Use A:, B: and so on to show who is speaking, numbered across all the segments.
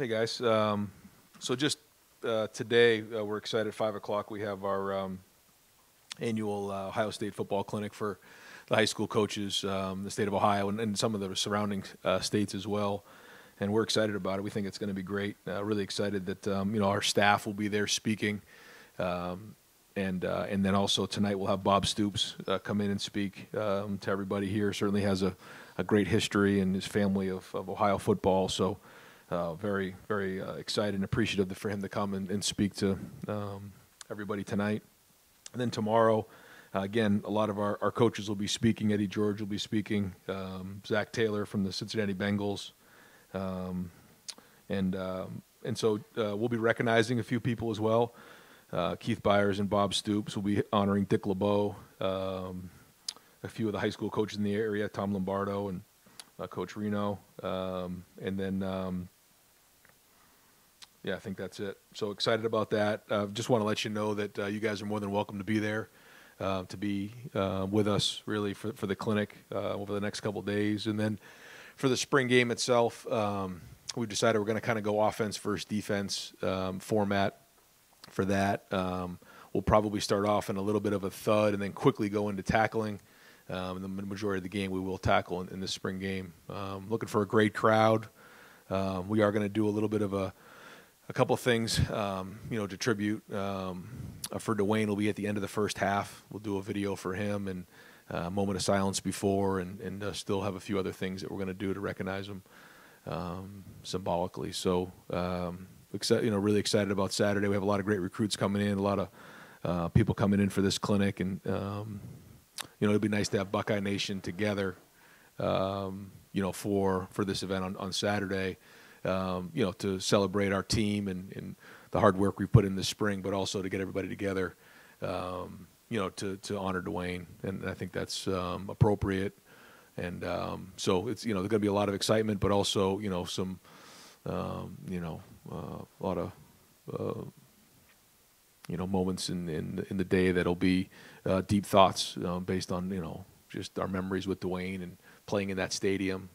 A: Hey guys, so just today we're excited. 5 o'clock we have our annual Ohio State football clinic for the high school coaches, the state of Ohio, and some of the surrounding states as well. And we're excited about it. We think it's going to be great. Really excited that our staff will be there speaking, and then also tonight we'll have Bob Stoops come in and speak to everybody here. Certainly has a great history and his family of Ohio football. So. Very, very excited and appreciative for him to come and speak to everybody tonight. And then tomorrow, again, a lot of our coaches will be speaking. Eddie George will be speaking. Zach Taylor from the Cincinnati Bengals. And so we'll be recognizing a few people as well. Keith Byers and Bob Stoops will be honoring Dick LeBeau, a few of the high school coaches in the area, Tom Lombardo and Coach Reno. And then... yeah, I think that's it. So excited about that. Just want to let you know that you guys are more than welcome to be there, to be with us really for the clinic over the next couple of days. And then for the spring game itself, we've decided we're going to kind of go offense versus defense format for that. We'll probably start off in a little bit of a thud and then quickly go into tackling. The majority of the game we will tackle in this spring game. Looking for a great crowd. We are going to do a little bit of a couple of things, to tribute. For Dwayne will be at the end of the first half. We'll do a video for him and a moment of silence before, and still have a few other things that we're going to do to recognize him symbolically. So, really excited about Saturday. We have a lot of great recruits coming in, a lot of people coming in for this clinic, and it'd be nice to have Buckeye Nation together, for this event on Saturday. To celebrate our team and the hard work we've put in this spring, but also to get everybody together, to honor Dwayne. And I think that's appropriate. And so it's, there's going to be a lot of excitement, but also, some, a lot of, moments in the day that'll be deep thoughts based on, just our memories with Dwayne and playing in that stadium.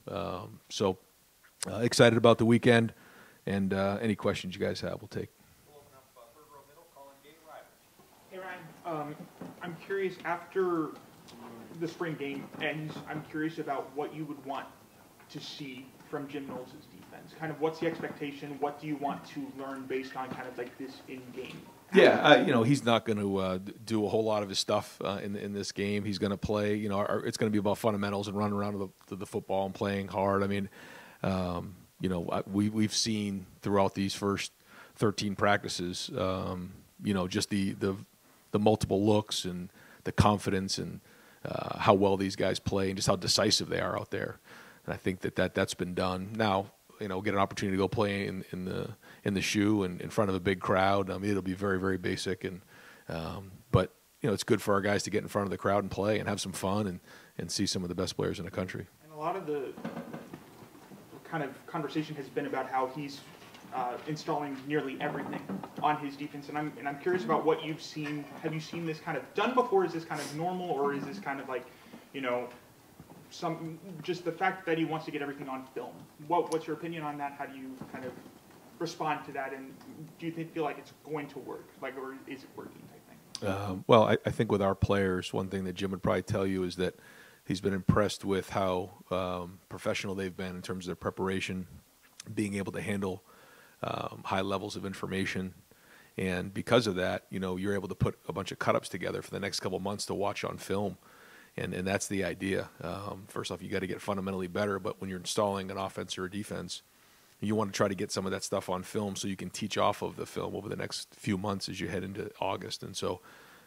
A: Excited about the weekend, and any questions you guys have, we'll take.
B: Hey Ryan, I'm curious, after the spring game ends, I'm curious about what you would want to see from Jim Knowles' defense. Kind of what's the expectation? What do you want to learn based on kind of like this in-game?
A: Yeah, he's not going to do a whole lot of his stuff in this game. He's going to play. It's going to be about fundamentals and running around to the football and playing hard. I mean. We've seen throughout these first 13 practices, just the multiple looks and the confidence and how well these guys play and just how decisive they are out there. And I think that's been done. Now, get an opportunity to go play in the shoe and in front of a big crowd. It'll be very, very basic, but it's good for our guys to get in front of the crowd and play and have some fun and see some of the best players in the country.
B: And a lot of the kind of conversation has been about how he's installing nearly everything on his defense, and I'm curious about what you've seen. Have you seen this kind of done before? Is this kind of normal, or is this kind of like, just the fact that he wants to get everything on film? What's your opinion on that? How do you kind of respond to that, and do you feel like it's going to work, or is it working type thing?
A: Well, I think with our players, one thing that Jim would probably tell you is that he's been impressed with how professional they've been in terms of their preparation, being able to handle high levels of information. And because of that, you're able to put a bunch of cut-ups together for the next couple of months to watch on film. And that's the idea. First off, you got to get fundamentally better, but when you're installing an offense or a defense, you want to try to get some of that stuff on film so you can teach off of the film over the next few months as you head into August. And so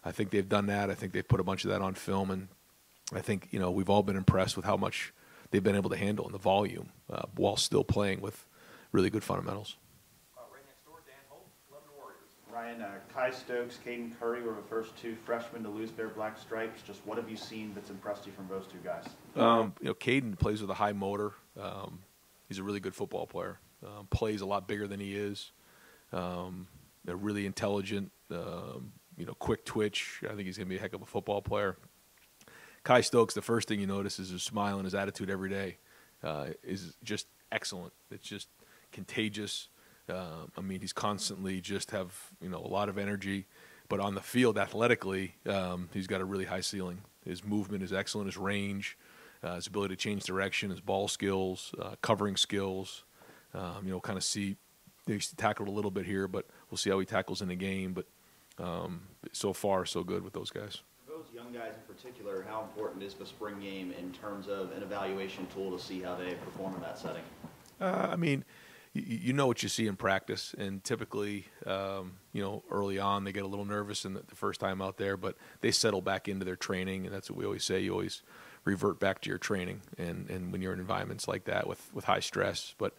A: I think they've done that. I think they've put a bunch of that on film, and I think, we've all been impressed with how much they've been able to handle in the volume while still playing with really good fundamentals.
C: Right next door, Dan Holt, Lebanon Warriors. Ryan, Kai Stokes, Caden Curry were the first two freshmen to lose their black stripes. Just what have you seen that's impressed you from those two guys?
A: Caden plays with a high motor. He's a really good football player. Plays a lot bigger than he is. They're really intelligent, quick twitch. I think he's going to be a heck of a football player. Kai Stokes, the first thing you notice is his smile and his attitude every day is just excellent. It's just contagious. I mean, he's constantly just have, a lot of energy. But on the field, athletically, he's got a really high ceiling. His movement is excellent, his range, his ability to change direction, his ball skills, covering skills. Kind of see, he's tackled a little bit here, but we'll see how he tackles in the game. But so far, so good with those guys.
C: For those young guys in particular, how important is the spring game in terms of an evaluation tool to see how they perform in that setting?
A: I mean, you know what you see in practice, and typically, early on they get a little nervous in the first time out there, but they settle back into their training, and that's what we always say. You always revert back to your training, and when you're in environments like that with high stress. But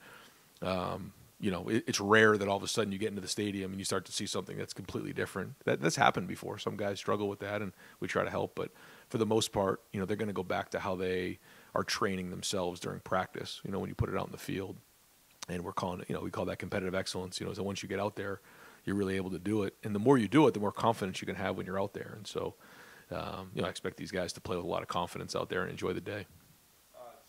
A: it's rare that all of a sudden you get into the stadium and you start to see something that's completely different. That's happened before. Some guys struggle with that, and we try to help. But for the most part, they're going to go back to how they are training themselves during practice. When you put it out in the field. And we're calling it, we call that competitive excellence. So once you get out there, you're really able to do it. And the more you do it, the more confidence you can have when you're out there. And so, I expect these guys to play with a lot of confidence out there and enjoy the day.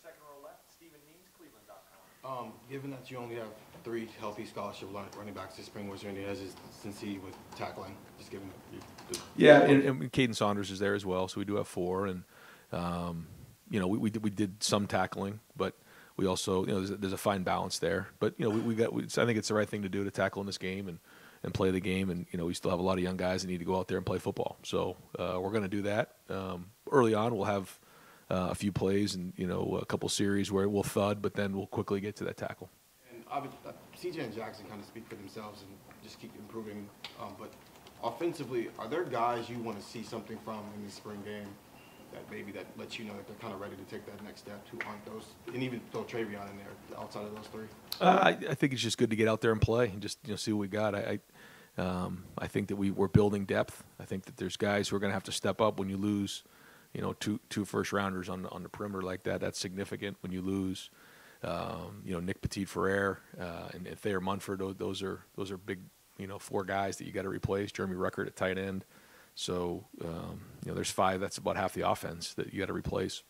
D: Second row left, Stephen Means, Cleveland.com.
E: Given that you only have 3 healthy scholarship running backs this spring, was there any hesitancy with tackling? Just given
A: Yeah, and Caden Saunders is there as well, so we do have 4. And, we did some tackling, but we also, there's a fine balance there. But, I think it's the right thing to do to tackle in this game and play the game. And, we still have a lot of young guys that need to go out there and play football. So we're going to do that. Early on, we'll have a few plays and, a couple series where we'll thud, but then we'll quickly get to that tackle.
E: And CJ and Jackson kind of speak for themselves and just keep improving. But offensively, are there guys you want to see something from in the spring game that lets you know that they're kind of ready to take that next step? Who aren't those? And even throw Travion in there outside of those 3.
A: I think it's just good to get out there and play and just see what we got. I think that we're building depth. I think that there's guys who are going to have to step up when you lose, 2 first-rounders on the perimeter like that. That's significant when you lose. Nick Petit-Ferrer and Thayer Munford. Those are big, 4 guys that you got to replace. Jeremy Ruckert at tight end. So, there's 5. That's about half the offense that you got to replace.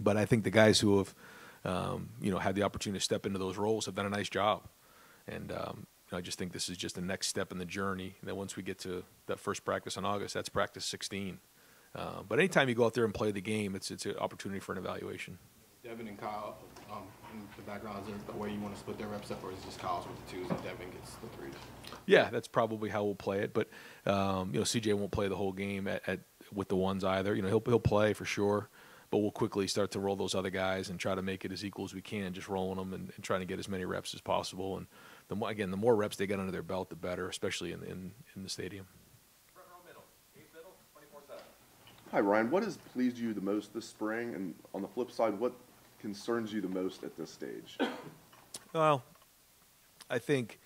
A: But I think the guys who have, had the opportunity to step into those roles have done a nice job. And I just think this is just the next step in the journey. And then once we get to that first practice in August, that's practice 16. But anytime you go out there and play the game, it's an opportunity for an evaluation.
E: Devin and Kyle, in the background, is there the way you want to split their reps up, or is it just Kyle's with the 2s and Devin gets the 3s?
A: Yeah, that's probably how we'll play it. But CJ won't play the whole game with the 1s either. He'll play for sure, but we'll quickly start to roll those other guys and try to make it as equal as we can, just rolling them and trying to get as many reps as possible. And the more reps they get under their belt, the better, especially in the stadium.
D: Front row middle, Gabe Biddle, 24/7.
F: Hi, Ryan. What has pleased you the most this spring? And on the flip side, what concerns you the most at this stage?
A: Well, I think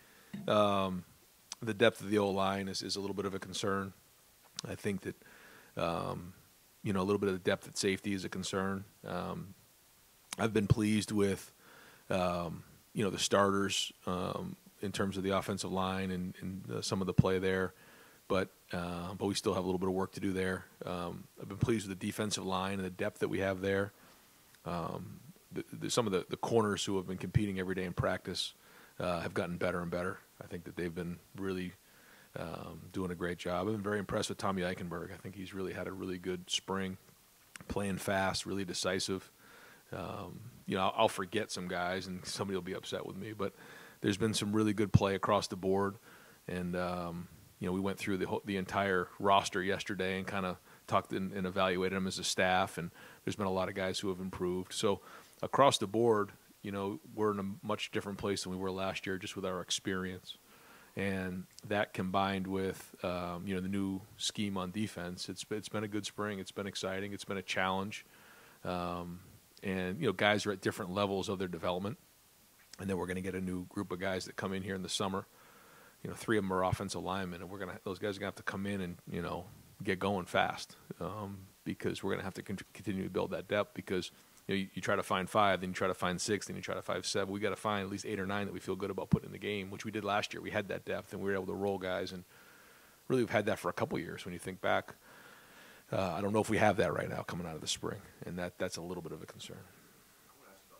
A: the depth of the O-line is a little bit of a concern. I think that, a little bit of the depth at safety is a concern. I've been pleased with, the starters in terms of the offensive line and some of the play there. But we still have a little bit of work to do there. I've been pleased with the defensive line and the depth that we have there. Some of the corners who have been competing every day in practice have gotten better and better. I think that they've been really doing a great job. I've been very impressed with Tommy Eichenberg. I think he's really had a really good spring, playing fast, really decisive. I'll forget some guys and somebody will be upset with me, but there's been some really good play across the board. And, we went through the entire roster yesterday and kind of talked and evaluated them as a staff, and there's been a lot of guys who have improved. So across the board, we're in a much different place than we were last year just with our experience. And that combined with, the new scheme on defense, it's been a good spring. It's been exciting. It's been a challenge. And, guys are at different levels of their development. And then we're going to get a new group of guys that come in here in the summer. 3 of them are offensive linemen, and those guys are going to have to come in and, get going fast because we're going to have to continue to build that depth because, you try to find 5, then you try to find 6, then you try to find 7. We got to find at least 8 or 9 that we feel good about putting in the game, which we did last year. We had that depth, and we were able to roll guys, and really we've had that for a couple of years when you think back. I don't know if we have that right now coming out of the spring, and that's a little bit of a concern.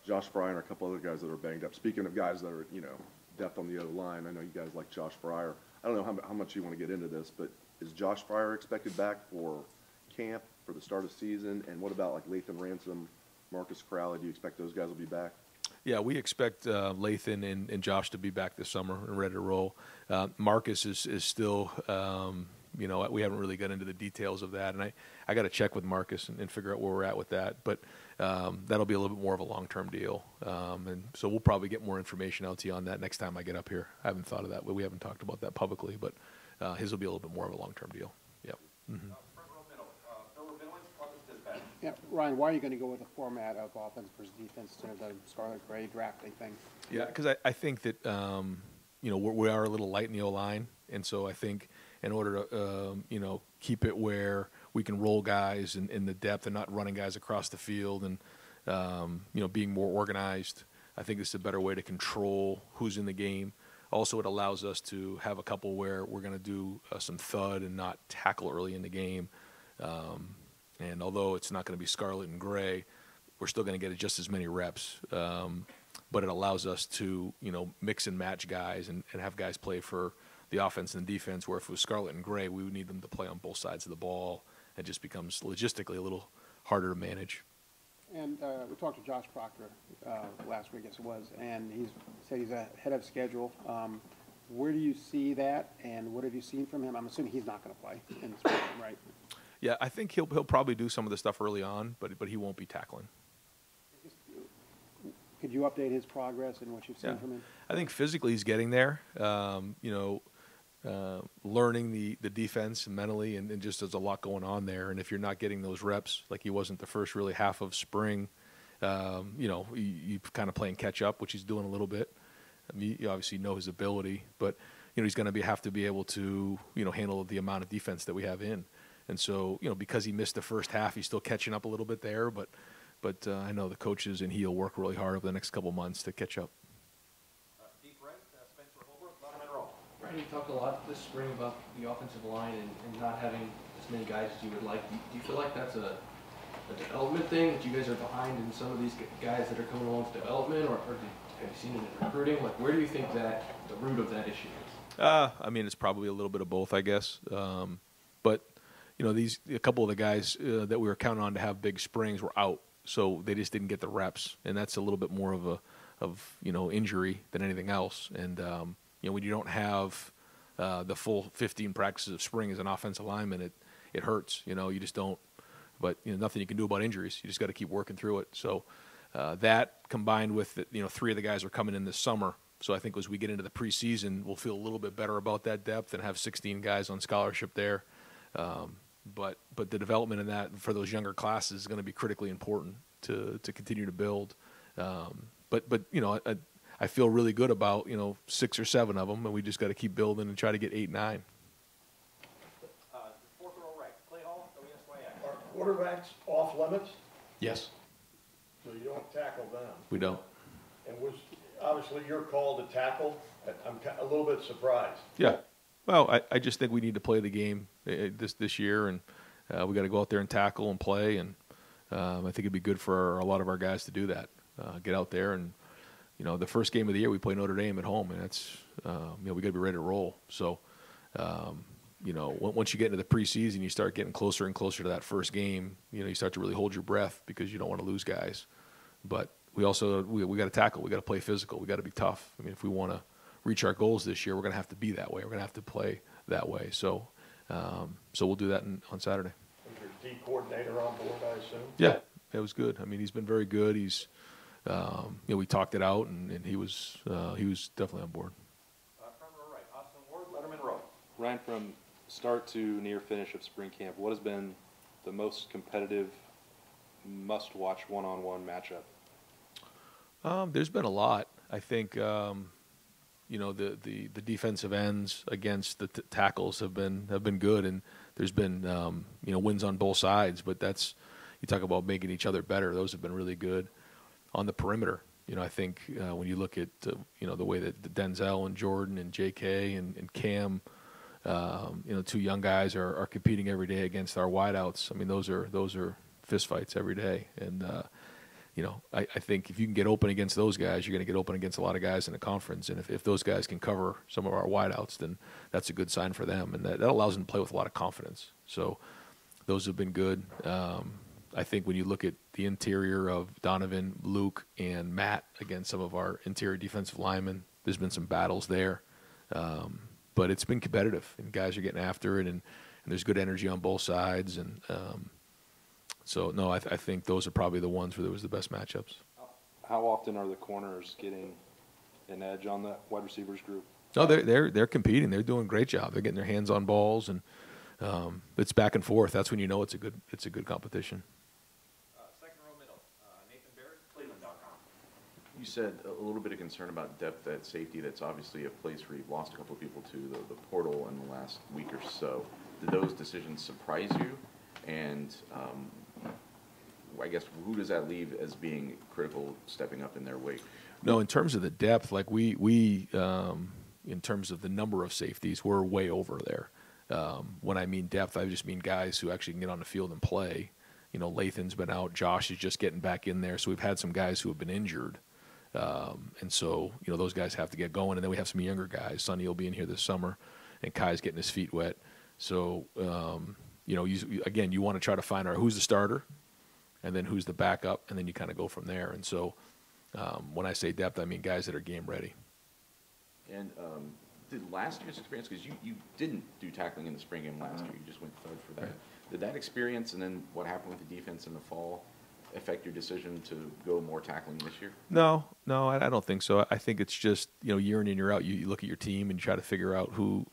F: Josh Fry and a couple other guys that are banged up. Speaking of guys that are, depth on the O-line. I know you guys like Josh Fryer. I don't know how much you want to get into this, but is Josh Fryer expected back for camp for the start of season? And what about like Lathan Ransom, Marcus Crowley? Do you expect those guys will be back?
A: Yeah, we expect Lathan and Josh to be back this summer and ready to roll. Marcus is still, we haven't really got into the details of that, and I got to check with Marcus and figure out where we're at with that. But that'll be a little bit more of a long-term deal, and so we'll probably get more information out to you on that next time I get up here. I haven't thought of that, but we haven't talked about that publicly. But his will be a little bit more of a long-term deal. Yep. Mm-hmm.
D: Front row middle. Bill Rabinowitz, Columbus Dispatch.
G: Yeah, Ryan, why are you going to go with a format of offense versus defense instead of the Scarlet Gray drafting thing?
A: Yeah, because I think that we are a little light in the O-line, and so I think in order to keep it where we can roll guys in the depth and not running guys across the field and being more organized, I think this is a better way to control who's in the game. Also, it allows us to have a couple where we're going to do some thud and not tackle early in the game. And although it's not going to be scarlet and gray, we're still going to get just as many reps. But it allows us to, mix and match guys and have guys play for the offense and defense, where if it was scarlet and gray, we would need them to play on both sides of the ball. It just becomes logistically a little harder to manage.
G: And we talked to Josh Proctor last week, I guess it was, and he said he's ahead of schedule. Where do you see that, and what have you seen from him? I'm assuming he's not going to play in the spring, right?
A: Yeah, I think he'll probably do some of the stuff early on, but he won't be tackling.
G: Could you update his progress and what you've seen from him?
A: I think physically he's getting there. Learning the defense mentally, and just there's a lot going on there. And if you're not getting those reps, like he wasn't the first really half of spring, you kind of playing catch up, which he's doing a little bit. I mean, you obviously know his ability, but he's going to have to be able to handle the amount of defense that we have in. And so because he missed the first half, he's still catching up a little bit there. But I know the coaches and he'll work really hard over the next couple months to catch up.
D: Deep right, Spencer Holbrook, Letterman Roll.
H: Ryan, you talked a lot this spring about the offensive line and not having as many guys as you would like. Do you feel like that's a development thing, that you guys are behind in some of these guys that are coming along with development, or have you seen it in recruiting? Like, where do you think that the root of that issue is?
A: I mean, it's probably a little bit of both, I guess. But a couple of the guys that we were counting on to have big springs were out, so they just didn't get the reps, and that's a little bit more of injury than anything else. And when you don't have the full 15 practices of spring as an offensive lineman, it hurts. You just don't. But nothing you can do about injuries. You just got to keep working through it. So that combined with three of the guys are coming in this summer. So I think as we get into the preseason, we'll feel a little bit better about that depth and have 16 guys on scholarship there. But the development in that for those younger classes is going to be critically important to continue to build. I feel really good about 6 or 7 of them, and we just got to keep building and try to get 8, 9.
D: Fourth row right, Clay Hall, WSYX.
I: Are quarterbacks off limits?
A: Yes,
I: So you don't tackle them?
A: we don't.
I: And was obviously your call to tackle? I'm a little bit surprised.
A: Yeah. Well, I just think we need to play the game this year, and we got to go out there and tackle and play. And I think it'd be good for a lot of our guys to do that. Get out there and the first game of the year we play Notre Dame at home, and that's we got to be ready to roll. So once you get into the preseason, you start getting closer and closer to that first game. You start to really hold your breath because you don't want to lose guys. But we also we got to tackle. We got to play physical. We got to be tough. I mean, if we want to reach our goals this year, we're going to have to be that way. We're going to have to play that way. So we'll do that on Saturday.
I: Was your D coordinator on board, I assume?
A: Yeah, it was good. I mean, he's been very good. He's we talked it out, and he was definitely on board.
D: Front row right, Austin Ward, Letterman Row.
J: Ryan, from start to near finish of spring camp, what has been the most competitive, must-watch one-on-one matchup?
A: There's been a lot. I think the defensive ends against the tackles have been good, and there's been wins on both sides. But you talk about making each other better. Those have been really good. On the perimeter, I think when you look at the way that Denzel and Jordan and J.K. and Cam, 2 young guys are competing every day against our wideouts. I mean, those are fist fights every day, and I think if you can get open against those guys, you're going to get open against a lot of guys in the conference. And if those guys can cover some of our wideouts, then that's a good sign for them. And that allows them to play with a lot of confidence. So those have been good. I think when you look at the interior of Donovan, Luke, and Matt against some of our interior defensive linemen, there's been some battles there. But it's been competitive, and guys are getting after it, and there's good energy on both sides. And so, no, I think those are probably the ones where there was the best matchups.
J: How often are the corners getting an edge on that wide receivers group?
A: No, they're competing. They're doing a great job. They're getting their hands on balls, and it's back and forth. That's when you know it's a good competition.
D: Second row middle, Nathan Barrett, Cleveland.com.
K: You said a little bit of concern about depth at safety. That's obviously a place where you've lost a couple of people to the portal in the last week or so. Did those decisions surprise you? And I guess who does that leave as being critical stepping up in their wake?
A: No, in terms of the depth, like we in terms of the number of safeties, we're way over there. When I mean depth, I just mean guys who actually can get on the field and play. Lathan's been out. Josh is just getting back in there. So we've had some guys who have been injured. And so, those guys have to get going. And then we have some younger guys. Sonny will be in here this summer, and Kai's getting his feet wet. So, you want to try to find out who's the starter and then who's the backup, and then you kind of go from there. And so when I say depth, I mean guys that are game ready.
K: And did last year's experience, because you didn't do tackling in the spring game last year, you just went third for that. Right. Did that experience and then what happened with the defense in the fall affect your decision to go more tackling this year? No,
A: I don't think so. I think it's just, year in and year out, you look at your team and you try to figure out who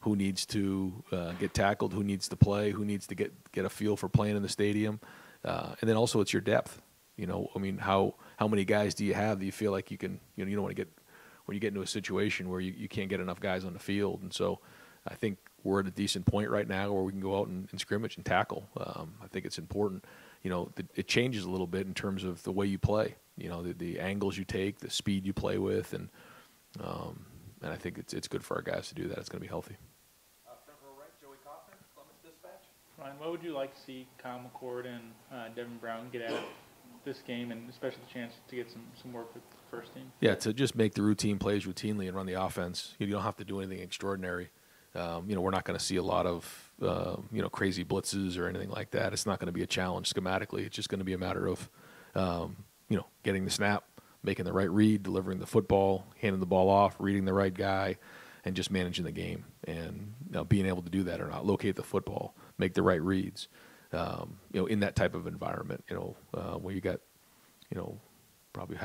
A: needs to get tackled, who needs to play, who needs to get a feel for playing in the stadium. And then also it's your depth. How many guys do you have that you feel like you can, you don't want to get, when you get into a situation where you can't get enough guys on the field. And so I think we're at a decent point right now where we can go out and scrimmage and tackle. I think it's important. It changes a little bit in terms of the way you play, the angles you take, the speed you play with. And I think it's good for our guys to do that. It's going to be healthy.
D: Front row right, Joey Kaufman, Columbus Dispatch.
B: Ryan, what would you like to see Kyle McCord and Devin Brown get out of this game, and especially the chance to get some work with the first team?
A: Yeah, to just make the routine plays routinely and run the offense. You don't have to do anything extraordinary. We're not going to see a lot of crazy blitzes or anything like that. It's not going to be a challenge schematically. It's just going to be a matter of getting the snap, making the right read, delivering the football, handing the ball off, reading the right guy, and just managing the game. And being able to do that or not, locate the football, make the right reads. In that type of environment, where you got, probably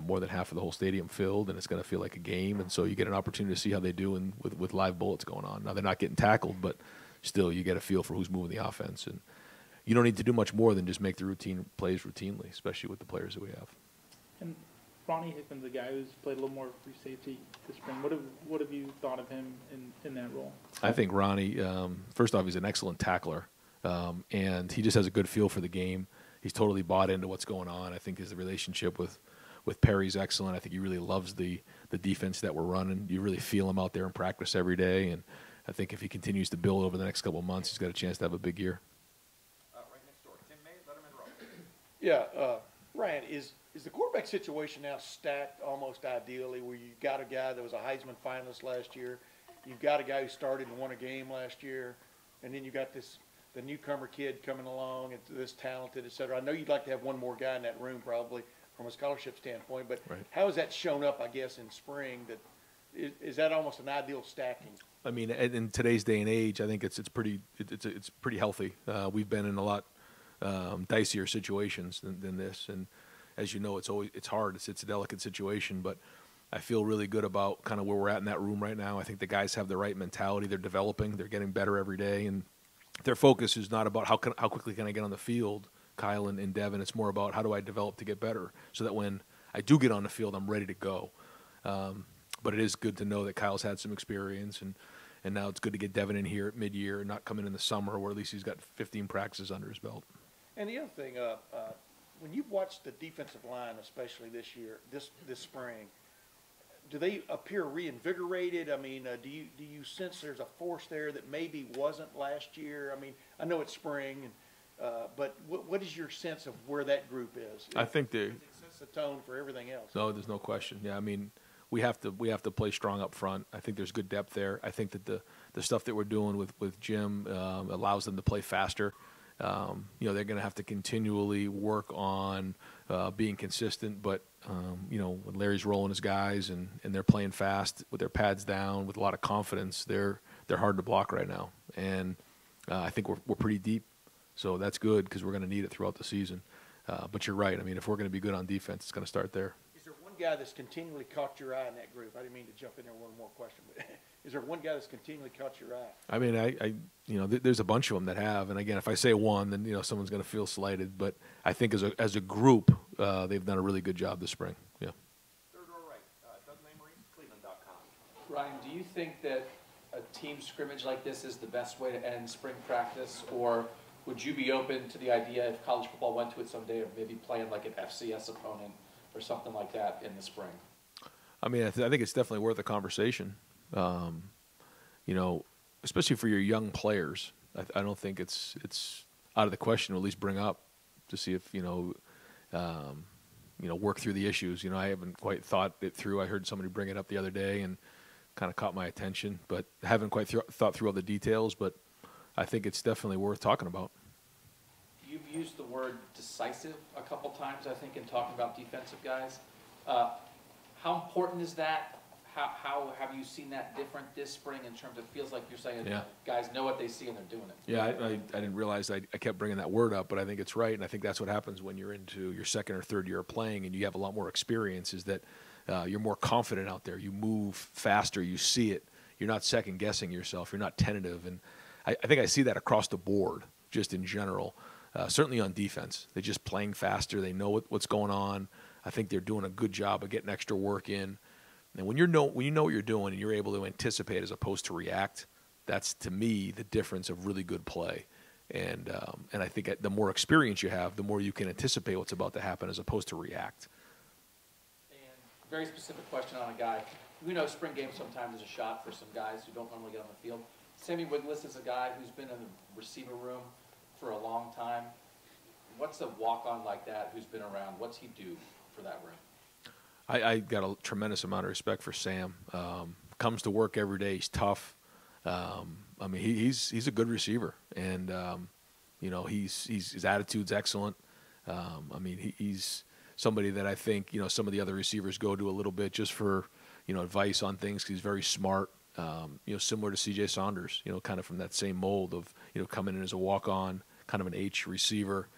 A: more than half of the whole stadium filled, and it's going to feel like a game. And so you get an opportunity to see how they do with live bullets going on. Now they're not getting tackled, but still you get a feel for who's moving the offense. And you don't need to do much more than just make the routine plays routinely, especially with the players that we have.
B: And Ronnie Hickman's a guy who's played a little more free safety this spring. What have you thought of him in that role? I
A: think Ronnie, first off, he's an excellent tackler, and he just has a good feel for the game. He's totally bought into what's going on. I think his relationship with Perry's excellent. I think he really loves the defense that we're running. You really feel him out there in practice every day, and I think if he continues to build over the next couple of months, he's got a chance to have a big year.
D: Right next door, Tim May, Letterman Row.
I: Yeah, Ryan, is the quarterback situation now stacked almost ideally, where you've got a guy that was a Heisman finalist last year, you've got a guy who started and won a game last year, and then you got the newcomer kid coming along and this talented, et cetera. I know you'd like to have one more guy in that room probably from a scholarship standpoint, but
A: right.
I: How has that shown up, I guess, in spring? Is that almost an ideal stacking?
A: I mean, in today's day and age, I think it's pretty healthy. We've been in a lot dicier situations than this, and as you know, it's hard. It's a delicate situation, but I feel really good about kind of where we're at in that room right now. I think the guys have the right mentality. They're developing. They're getting better every day, and their focus is not about how quickly can I get on the field, Kyle and Devin. It's more about how do I develop to get better so that when I do get on the field, I'm ready to go. But it is good to know that Kyle's had some experience, and now it's good to get Devin in here at mid-year, not coming in the summer where at least he's got 15 practices under his belt.
I: And the other thing, when you've watched the defensive line, especially this year, this spring, do they appear reinvigorated? I mean, do you sense there's a force there that maybe wasn't last year? I mean, I know it's spring, But what is your sense of where that group is?
A: I think
I: it sets the tone for everything else.
A: No, there's no question. Yeah, I mean, we have to play strong up front. I think there's good depth there. I think that the stuff that we're doing with Jim allows them to play faster. They're going to have to continually work on being consistent. But when Larry's rolling his guys and they're playing fast with their pads down with a lot of confidence, they're hard to block right now. And I think we're pretty deep, so that's good because we're going to need it throughout the season. But you're right. I mean, if we're going to be good on defense, it's going to start there.
I: Is there one guy that's continually caught your eye in that group? I didn't mean to jump in there with one more question, but is there one guy that's continually caught your eye?
A: I mean, there's a bunch of them that have, and again, if I say one, then someone's going to feel slighted. But I think as a group, they've done a really good job this spring. Yeah.
D: Third row right, Doug Lamery, Cleveland.com.
L: Ryan, do you think that a team scrimmage like this is the best way to end spring practice, or would you be open to the idea if college football went to it someday of maybe playing like an FCS opponent or something like that in the spring?
A: I mean, I think it's definitely worth a conversation. Especially for your young players. I don't think it's out of the question to at least bring up to see if work through the issues. I haven't quite thought it through. I heard somebody bring it up the other day and kind of caught my attention, but haven't quite thought through all the details. But I think it's definitely worth talking about.
L: You've used the word decisive a couple times, I think, in talking about defensive guys. How important is that? How have you seen that different this spring in terms of feels like you're saying guys know what they see and they're doing it? Yeah,
A: I didn't realize I kept bringing that word up, but I think it's right, and I think that's what happens when you're into your second or third year of playing and you have a lot more experience is that you're more confident out there. You move faster. You see it. You're not second-guessing yourself. You're not tentative, and I think I see that across the board just in general. Certainly on defense. They're just playing faster. They know what's going on. I think they're doing a good job of getting extra work in. And when you know what you're doing and you're able to anticipate as opposed to react, that's, to me, the difference of really good play. And I think the more experience you have, the more you can anticipate what's about to happen as opposed to react.
L: And very specific question on a guy. We know spring game sometimes is a shot for some guys who don't normally get on the field. Sammy Wiglis is a guy who's been in the receiver room for a long time. What's a walk-on like that who's been around? What's he do for that room?
A: I got a tremendous amount of respect for Sam. Comes to work every day. He's tough. I mean, he's a good receiver, and his attitude's excellent. I mean, he's somebody that I think some of the other receivers go to a little bit just for advice on things. 'Cause he's very smart. Similar to C.J. Saunders. Kind of from that same mold of coming in as a walk-on, kind of an H receiver.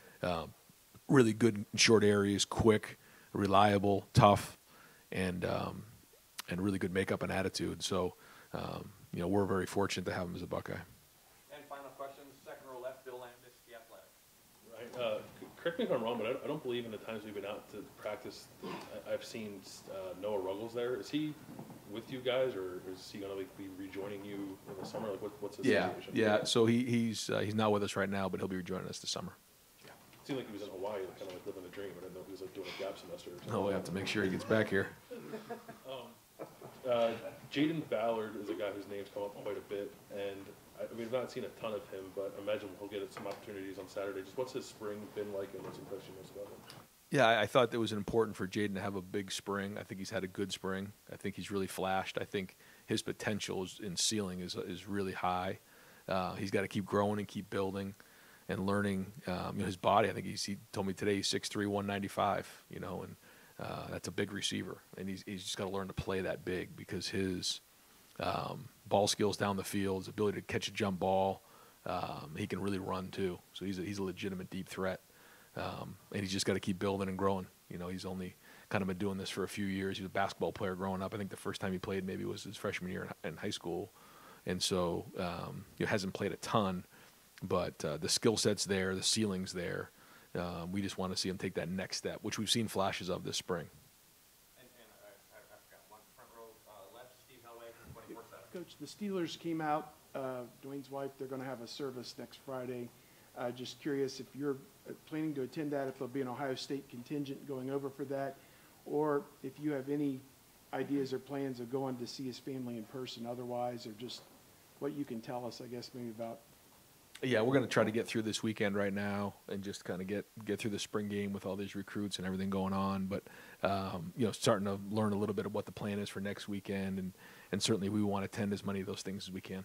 A: Really good in short areas, quick, reliable, tough, and really good makeup and attitude. So, we're very fortunate to have him as a Buckeye.
D: And final question, second row left, Bill Landis, The Athletic.
M: Right. Correct me if I'm wrong, but I don't believe in the times we've been out to practice, I've seen Noah Ruggles there. Is he with you guys, or is he going to be rejoining you in the summer? Like, what's the situation?
A: Yeah. So he's not with us right now, but he'll be rejoining us this summer.
M: It seemed like he was in Hawaii, kind of like living the dream. I didn't know if he was like doing a gap semester or something.
A: No, we have to make sure he gets back here.
M: Jaden Ballard is a guy whose name's come up quite a bit, and we've not seen a ton of him, but I imagine he'll get some opportunities on Saturday. Just what's his spring been like, and what's the impression most about him?
A: Yeah, I thought it was important for Jaden to have a big spring. I think he's had a good spring. I think he's really flashed. I think his potential in ceiling is really high. He's got to keep growing and keep building and learning his body. I think he told me today he's 6'3", 195, and that's a big receiver. And he's just got to learn to play that big because his ball skills down the field, his ability to catch a jump ball, he can really run too. So he's a legitimate deep threat. And he's just got to keep building and growing. He's only kind of been doing this for a few years. He was a basketball player growing up. I think the first time he played maybe was his freshman year in high school. And so he hasn't played a ton, but the skill set's there, the ceiling's there. We just want to see him take that next step, which we've seen flashes of this spring.
D: And I forgot one front row left, Steve Hellway, 24/7.
N: Coach, the Steelers came out, Dwayne's wife, they're going to have a service next Friday. Just curious if you're planning to attend that, if there'll be an Ohio State contingent going over for that, or if you have any ideas or plans of going to see his family in person otherwise, or just what you can tell us, I guess, maybe about
A: Yeah, we're going to try to get through this weekend right now and just kind of get through the spring game with all these recruits and everything going on. But, starting to learn a little bit of what the plan is for next weekend. And certainly we want to attend as many of those things as we can.